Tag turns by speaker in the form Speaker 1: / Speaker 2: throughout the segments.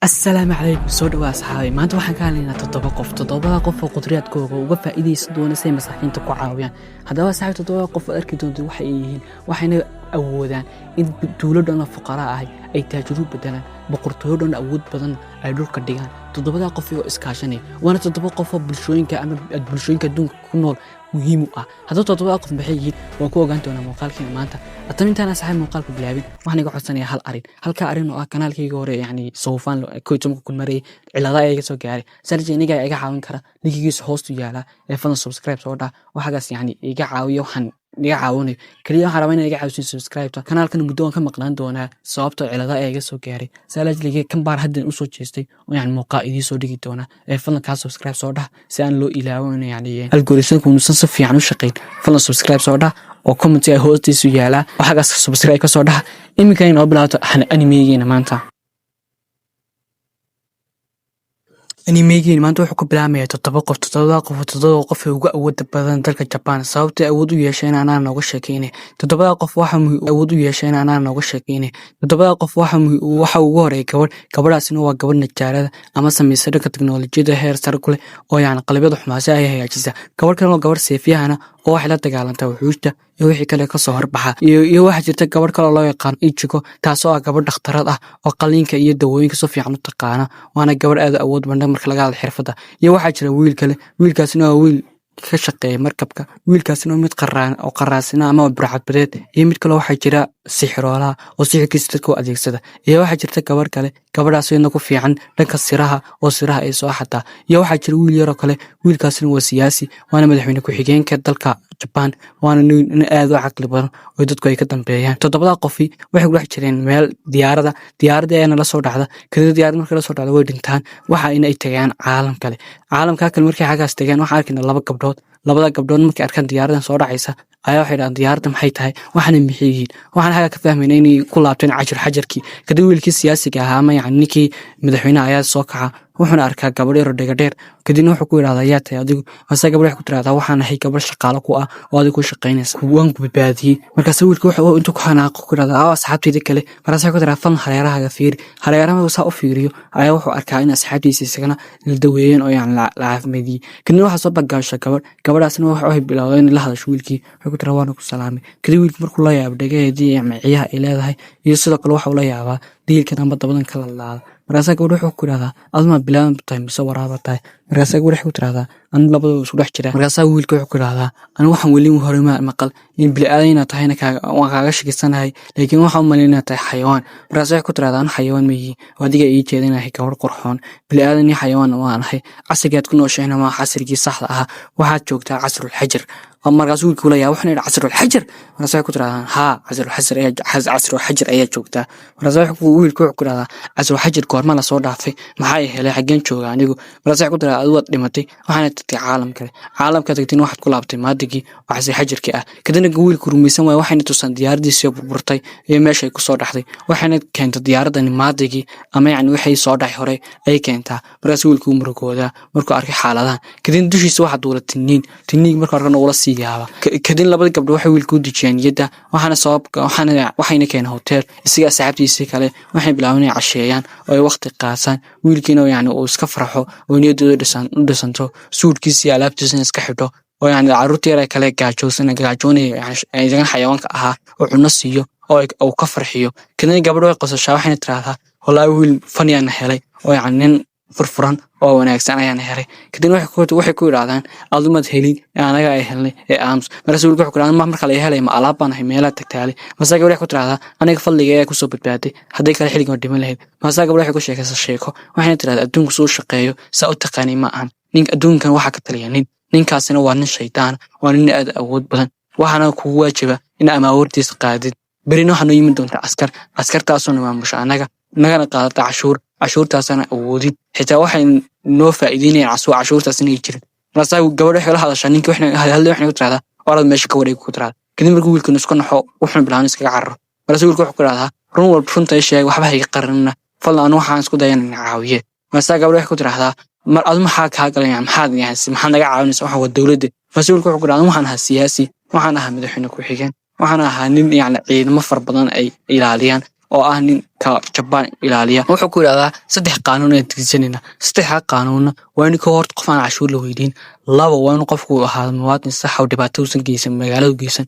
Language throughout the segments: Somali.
Speaker 1: السلام عليكم soo dhawaad asxaabay maanta waxaan ka hadlaynaa toddoba qof oo qudraadkooda uga faa'iideysan doona si masaakiinta ku caawiyaan haddaba asxaabta toddoba qof oo arki doonto waxay yihiin waxayna awoodaan in dawladana fuqara ah ay taajirub bedelaan boqortooyadana awood badan ay dhulka dhigaan toddobada qof oo iskaashanay waana toddoba qof oo bulshooyinka ama bulshooyinka adduunka ku nool muhiim u ah haddaba toddobada qof maxay yihiin waan ku ogaan doonaa muuqaalkeena maanta atamintaan asxaab muuqaalka bilaabin waxaan iga codsanayaa halka arin oo ah kanaalkayga hore sawfaan ku maray cilada ay soo gaaray sarjeeniga iga caawin kara linkigiisa hoostu yaala ee fadlan subscribe soo dhaa waxaas iga caawiyo waxaan iga caawinayo kaliya waxaan rabaa inaad iga caawiso subscribe kanaalkan muddo aan ka maqnaan doonaa sababtoo cilada ay iga soo gaaray salajliga kan baar hadda u soo jeestay oo muuqaal idin soo dhigi doona ee fadlan ka subscribe soo dhaa si aan loo ilaawin algoritmku nuusan si fiican u shaqeyn fadlan subscribe soo dhaa oo comment ay hoostiisu yaala waxaas subscribe ka soo dhaa iminka inoo bilaato animegeena maanta animegeena maanta wuxuu ku bilaamayaa toddoba qof oo ugu awood badan dalka Japan sababtoo awood u yeesheen anaa nooga sheekeynay toddobada qof waxa awood u yeesheen anaa nooga sheekeynay toddobada qof waxa ugu horeeyay gabadhaasina waa gabadh najaarada ama sameysay dhanka teknoolajiyada heer sare ku leh oo qalabada xumaasha ay hagaajisa gabadh kale oo gabadh seefiyahana oo wax la dagaalanta wuxuusta iyo wixii kale ka soo horbaxa iyo waxa jirta gabadh kale oo loo yaqaan Ichigo taasoo ah gabadh dhakhtarad ah oo qaliinka iyo dawooyinka si fiican u taqaana waana gabadh aad awood badan marka laga hadlo xirfadda iyo waxa jira wiil kale wiilkaasina waa wiil ka shaqeeya markabka wiilkaasina mid qaraasina ama burcadbadeed iyo mid kale waxa jira sixroolaha oo sixirkiisa dadka u adeegsada iyo waxa jirta gabadh kale gabadhaas iyadoo ku fiican dhanka siraha oo siraha ay soo xataa iyo waxa jira wiil yar oo kale wiilkaasina waa siyaasi waana madaxweyne ku xigeenka dalka Japan waana nin aad u caqli badan oo dadku ay ka dambeeyaan toddobada qof waxay ku dhex jireen meel diyaarada ayana la soo dhacda kadib diyaarada markay la soo dhacdo way dhintaan waxa ay tagaan caalamka kale markay xagaas tagaan waxa arkina labada gabdhood markay arkaan diyaaradan soo dhacaysa ayaa waxay dhahaan diyaaradda maxay tahay waxana maxay yihiin waxaan xaga ka fahmaynaa inay ku laabteen xajarkii kadib wiilkii siyaasiga ahaa ama ninkii madaxweynaha ayaa soo kaca wuxuuna arkaa gabadh yar oo dhagadheer kadibna wuxuu ku yiraahdaa yaa tahay adigu hase gabadh ku tiraahdaa waxaan ahay gabadh shaqaale ku ah oo adigu ku shaqeynaysa waan ku badbaadiyay markaas wiilku wuxuu intuu ku xanaaqo ku yiraahdaa asxaabtayda kale markaas ku tiraahdaa fan hareeraha fiiri hareeraha uu saa u fiiriyo ayaa wuxuu arkaa in asxaabtiisa isagana la daweeyeen oo la caafimaadiyay kadibna waxa soo bagaashay gabadhaasna waxay bilaawday in la hadasho wiilkii wuxuu ku tiraahdaa waan ku salaamay kadib wiilku markuu la yaab dhageedii ciyaha ay leedahay iyo sidoo kale waxa uu la yaabaa diilkan amba dabadan kala laada markaas gabadhu wuxuu ku yiraahdaa adma bilaan tahay mise waraaba tahay markaas gabadhu wuxuu ku tiraahdaa an labadu isku dhex jira markaas wiilku wuxuu ku yiraahdaa an waxaan weli hore ma maqal in bilaadeena tahayna kaaga shaqeysanahay laakiin waxaan u maleynaa tahay xayawaan markaas wuxuu ku tiraahdaa an xayawaan ma yihi wadiga ii jeedinahay gabadh qurxoon bilaadan iyo xayawaan waan ahay casrigaad ku noosheena ma casrigii saxda ah waxaad joogtaa casrul xajar markaas wiilku la yaa waxaan casrul xajar markaas wuxuu ku tiraahdaa ha casrul xajar ayaa joogtaa markaas wiilku wuxuu ku tiraahdaa casrul xajar goorma la soo dhaafay maxay helay xageen jooga anigu markaas wuxuu ku tiraahdaa adigu waad dhimatay waxaana tagtay caalamka tagtiin waxaad ku laabtay maadigii waxay xajarkii ah kadibna wiilku rumaysan waay waxayna tusan diyaaradiisii burburtay iyo meeshay ku soo dhaxday waxayna keentay diyaaradani maadigii ama waxay soo dhaxay hore ay keentaa markaas wiilku murugooda markuu arkay xaaladahan kadib dushiisa waxa duula tiniin markuu arkana ula sii yaaba kadib labada gabdho waxay wiilku dijiyeen yada waxayna keenay hotel isaga asxaabtiisii kale waxay bilaabeen casheeyaan oo ay waqti qaataan wiilkiina uu iska farxo oo niyadooda dhisanto suudkiisa alaabtiisa iska xidho oo caruurta yar kale gaajoonay iyagan xayawaanka ahaa oo cunno siiyo oo uu ka farxiyo kadib gabadho way qosashaa waxayna tiraahdaa wallahi wiil faniyana helay oo nin furfuran oo wanaagsan ayaan helay kadib waxay ku yiraahdaan adumad helin anaga ay helnay ee aams markaas wiilku wuxuu ku yiraahdaa marka la helay ma alaab baan meelaha tagtaalay masaga waxay ku tiraahdaa aniga fadliga ee ku soo badbaaday haday kale xiliga dhiman lahayd masaga waxay ku sheekaysaa sheeko waxayna tiraahdaa adduunku soo shaqeeyo saa u taqaanay ma ahan ninka adduunkan waxa ka taliya ninkaasina waa nin shaydaan waa nin aad awood badan waxaana kugu waajiba in amaawartiisa qaadid berina waxaanu yimid doonta askartaasoo maamusha nagana qaadata cashuurtaasana awoodin xitaa waxay noo faa'iideynayaan cashuurtaas inay jirin markaas gabadho waxay la hadashaa ninkii waxay ku tiraahdaa orad meesha ka wareeg ku tiraahdaa kadib markuu wiilku isku naxo wuxuu bilaabay iskaga cararo markaas wiilku wuxuu ku yiraahdaa run walba runta sheeg waxba hayga qaranina fadlan waxaan isku dayanaa caawiye markaas gabadho waxay ku tiraahdaa mar adu maxaa ka galayaan maxaa naga caawinaysaa waxa waa dawladda markaas wiilku wuxuu ku yiraahdaa waxaan ahaa siyaasi waxaan ahaa madaxweyne ku xigeen waxaan ahaa nin ciidamo far badan ay ilaaliyaan oo ah ninka Japan ilaaliya wuxuu ku yiraahdaa saddex qaanuun ee tigsanina saddex qaanuun waa in ka hor qof aan cashuur la weydiin laba waa in qofku ahaa muwaadin sax oo dhibaato uusan geysan magaalada geysan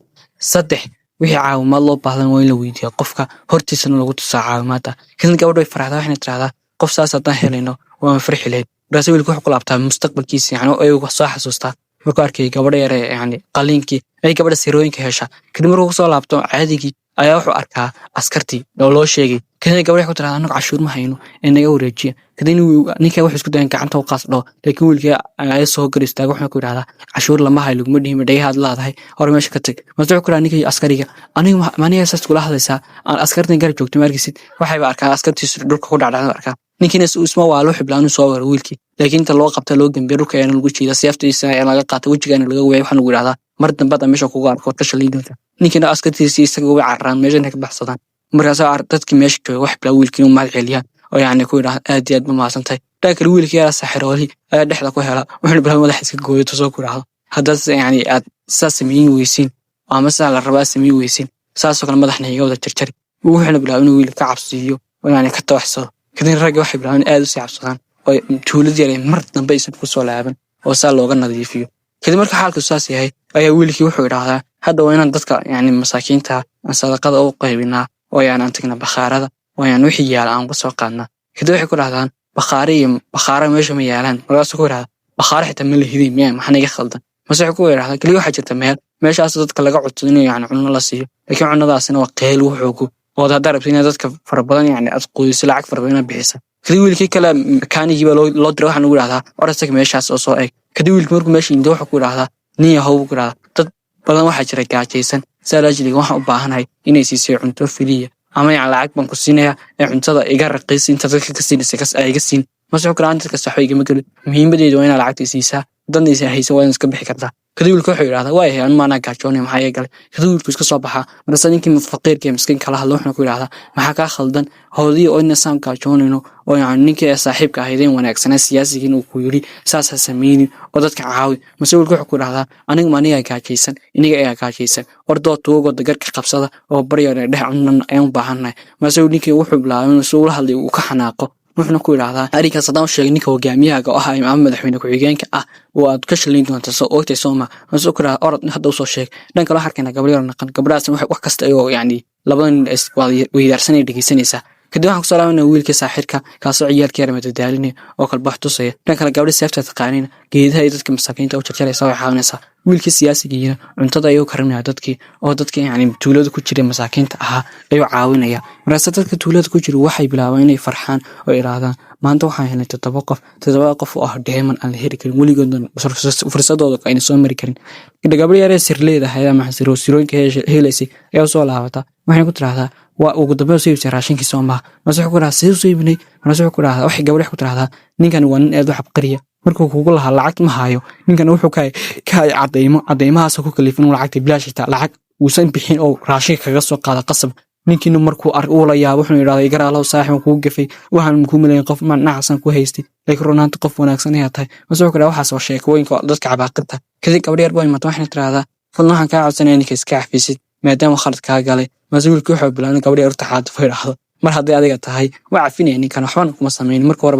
Speaker 1: saddex wixii caawimaad loo baahan waa in la weydiiyo qofka hortiisana lagu tusaa caawimaadda kadib gabadhu way farxdaa waxayna tiraahdaa qof saas haddaan helayno waan farxi lahayd markaas wiilku wuxuu ku laabtaa mustaqbalkiisa yani ay soo xasuustaa markuu arkay gabadha yar yani qaliinkii ay gabadha sirooyinka hesha kadib markuu soo laabto caadigii ayaa wuxuu arkaa askartii oo loo sheegay kadib gabadha ku tiraahdaa anagu cashuur ma hayno ee naga wareejiya kadib ninka wuxuu isku dayan gacanta u qaasdho laakiin wiilkii ayaa soo gar istaaga wuxuu ku yiraahdaa cashuur lama hayo laguma dhihin dhagahaad laadahay hor meesha ka tag wuxuu ku yiraahdaa ninkii askariga aniga maniga saas kula hadlaysaa aan askartan gar joogto markiisid waxay arkaa askartiisu dhulka ku dhacdhacdo arkaa ninkiina isma waa loo xiblaanu soo war wiilkii laakiin inta loo qabta loo gambiyo dhulka ayaan lagu jiidaa seeftiisa ayaa laga qaatay wajigaana laga weeyay waxaan ugu yiraahdaa mar dambada meesha kugu arko ka shalay doonta ninkiina askartiisa isaga uga carraan meesha ka baxsadaan markaas dadkii meesha jooga wax bila wiilkii u mahad celiyaan oo yani ku yiraahdaa aad iyo aad ma maasantahay dhaakal wiilkii yaa saxirooli ayaa dhexda ku hela wuxuu bilaa madax iska gooyo soo ku yiraahdo haddaas yani aad saas sameeyeen weysiin ama saa la rabaa sameeyeen weysiin saasoo kale madaxna iga wada jarjari wuxuuna bilaa inuu wiilka ka cabsiyo oo yani ka tooxsado kadib ragga waxay bilaabeen aad u sii cabsadaan oo tuuladii ay mar dambe aysan ku soo laaban oo saa looga nadiifiyo kadib marka xaalku saas yahay ayaa wiilkii wuxuu yiraahdaa hadda waa inaan dadka yani masaakiinta aan sadaqada u qaybinaa oo aan tagna bakhaarada oo wixii yaala aan ka soo qaadnaa kadib waxay ku dhahdaan bakhaara meesha ma yaalaan markaasuu ku yiraahdaa bakhaara xitaa ma la hidin miyaa maxaa naga khaldan mase wuxuu ku yiraahdaa kaliya waxaa jirta meeshaas dadka laga codsado inuu yani cunno la siiyo laakiin cunnadaasina waa qeyl wuxuu oo hadda rabtay inaad dadka fara badan yani aad qoyso lacag fara badan bixisa kadib wiilkii kale makaanigii baa loo diray waxaan ugu yiraahdaa orasag meeshaas oo soo eeg kadib wiilkii markuu meesha inta wuxuu ku yiraahdaa nin yahow ku yiraahdaa dad badan waxaa jira gaajaysan saalaajiliga waxaan u baahanahay inay siisay cunto filiya ama yani lacag baan ku siinayaa ee cuntada iga raqiis inta dadka ka siinaysa ay iga siin masuuq raanta ka saxo igama galo muhiimadeedu waa inaad lacagta siisaa dadnaysa haysa waa in iska bixi kartaa kadib wiilku wuxuu yiraahdaa waa yahay maana gaajoonay maxaa yeelay kadib wiilku iska soo baxaa markaas ninkii faqiirka miskiin kala hadlo wuxuu ku yiraahdaa maxaa ka khaldan howdii oo inaan gaajoonayno oo yani ninkii saaxiibka ahaydeen wanaagsan siyaasiyiin uu ku yiri saas ha sameeyni oo dadka caawi masuulku wuxuu ku yiraahdaa aniga maaniga gaajaysan iniga ayaa gaajaysan ordoo tuugo dagarka qabsada oo baryo dhex cunan ayaan u baahanahay masuul ninkii wuxuu bilaabay inuu soo hadlay uu ka xanaaqo wuxuu ku yiraahdaa ariga sadaan sheegay ninka hogaamiyaha ah ama madaxweyne ku xigeenka ah oo aad ka shalin doonto soo oogtay Soomaa masuul ku yiraahdaa orod hadda soo sheeg dhanka loo harkana gabadh yar naqan gabadhaas wax kasta oo yani labadan isweydaarsanay dhigeysanaysa kadib waxaan ku soo laabanay wiilka saaxirka kaasoo ciyaalka yar madadaalinay oo kala baxtusaya dhanka kale gabadha seefta taqaaniin geedaha ay dadka masaakiinta u jarjaraysa way caawinaysa wiilkii siyaasiga cuntada ayuu karinaya dadkii yani tuulada ku jiray masaakiinta ahaa ayuu caawinaya markaas dadka tuulada ku jiray waxay bilaabeen inay farxaan oo iraahdaan maanta waxaan helnay 7 qof oo ah deeman aan la heli karin weligood fursadooda ayna soo mari karin gabadha yar sirleeda hay'adaha maxsiro sirooyinka helaysay ayaa soo laabata waxay ku tiraahdaa waa ugu dambeyn soo iibsay raashinkii Soomaa masuuq ku raasay soo iibnay masuuq ku raasay waxay gabadha ku tiraahdaa ninkan waa nin aad wax qariya markuu kugu lahaa lacag ma hayo ninkan wuxuu ka cadeymahaas ku kalifin lacagta bilaashita lacag uusan bixin oo raashin kaga soo qaada qasab ninkiina markuu uu la yaabo wuxuu yiraahdaa igaraalo saaxiib ku gafay waxaan ku milayn qof ma nacsan ku haystay laakiin runaanta qof wanaagsan ay tahay masuuq kale waxa soo sheekooyinka dadka cabaaqada kadib gabadha yar baa imaatay waxay tiraahdaa fadlan ka codsanay ninka iska xafiisid maadaama khalad ka galay masuulku wuxuu bilaabay gabadha yar taxaad fayraahdo mar haddii adiga tahay waa cafinay ninkan waxba kuma sameeyeen markii hore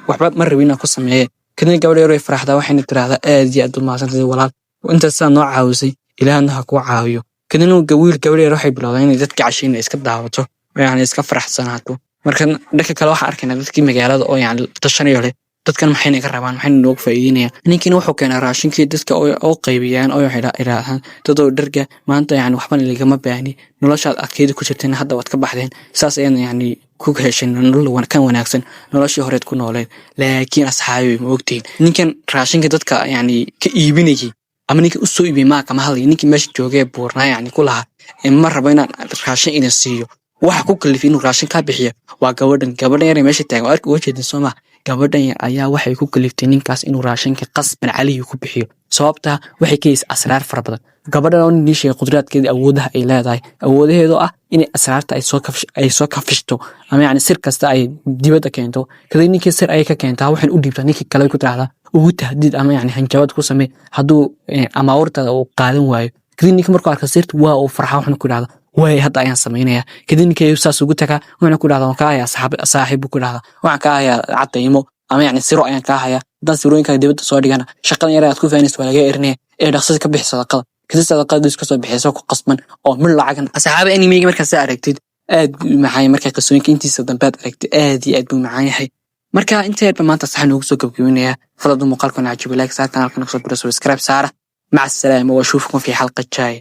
Speaker 1: waxba ma rabin ku sameeyay kadib gabadha yar way farxdaa waxayna tiraahdaa aad iyo aad u maasantay walaal inta saan noo caawisay ilaahna ha ku caawiyo kadib gabadha yar waxay bilaabeen inay dadka cashiina iska daawato yani iska faraxsanaato marka dhanka kale waxa arkaynaa dadkii magaalada oo yani tashanayo leh dadkan maxay ka rabaan maxay noogu faa'iideynayaan ninkiina wuxuu keenay raashinkii dadka oo qaybiyaan oo ilaahan dadoo dharga maanta yani waxba lagama baahni noloshaad adkeyd ku jirteen hadda waad ka baxdeen saas ayaan yani ku heshin nolol kan wanaagsan noloshii horeed ku nooleen laakiin asxaabi ma ogtiin ninkan raashinka dadka yani ka iibinayay ama ninka u soo iibiyay ma kama hadlay ninkii meesha joogay buurnaa yani ku lahaa ma rabo inaan raashin ina siiyo waxa ku kalifay inuu raashin ka bixiyo waa gabadhan yar meesha taagan arki oo jeedin Soomaa gabadhan yar ayaa waxay ku kaliftay ninkaas inuu raashinka qasban cali ku bixiyo sababta waxay ka is asraar fara badan gabadhan oo nishay qudraadkeeda awoodaha ay leedahay awoodaheedu ah inay asraarta ay soo kafishto ama yani sir kasta ay dibadda keento kadib ninkii sir ay ka keentaa waxaan u dhiibtaa ninkii kale ku tiraahdaa ugu tahdiid ama yani hanjabad ku samee hadduu ama wartada uu qaadan waayo kadib ninkii markuu arko sirta waa uu farxaa waxaan ku yiraahdaa way hadda ayaan samaynayaa kadib ninkay saas ugu tagaa wuxuu ku dhahdaa ka ayaa saaxiib ku dhahdaa waxaan ka ayaa cadaymo ama yani siro ayaan ka hayaa haddaan sirooyinka dibadda soo dhigana shaqadan yar aad ku faanayso waa laga erinaya ee dhaqsada ka bixi sadaqada kadib sadaqada iska soo bixiyso ku qasban oo mid lacagan asxaaba anime-ga markaad sa aragtid aad maxay markaa qisooyinka intiisa dambe aad aragtid aad iyo aad buu macaan yahay marka inteedba maanta saxan ugu soo gabagabeynaya fadlan muuqaalkan cajiib like saar kanaalkan kusoo biro subscribe saara مع السلامة واشوفكم في حلقة جاية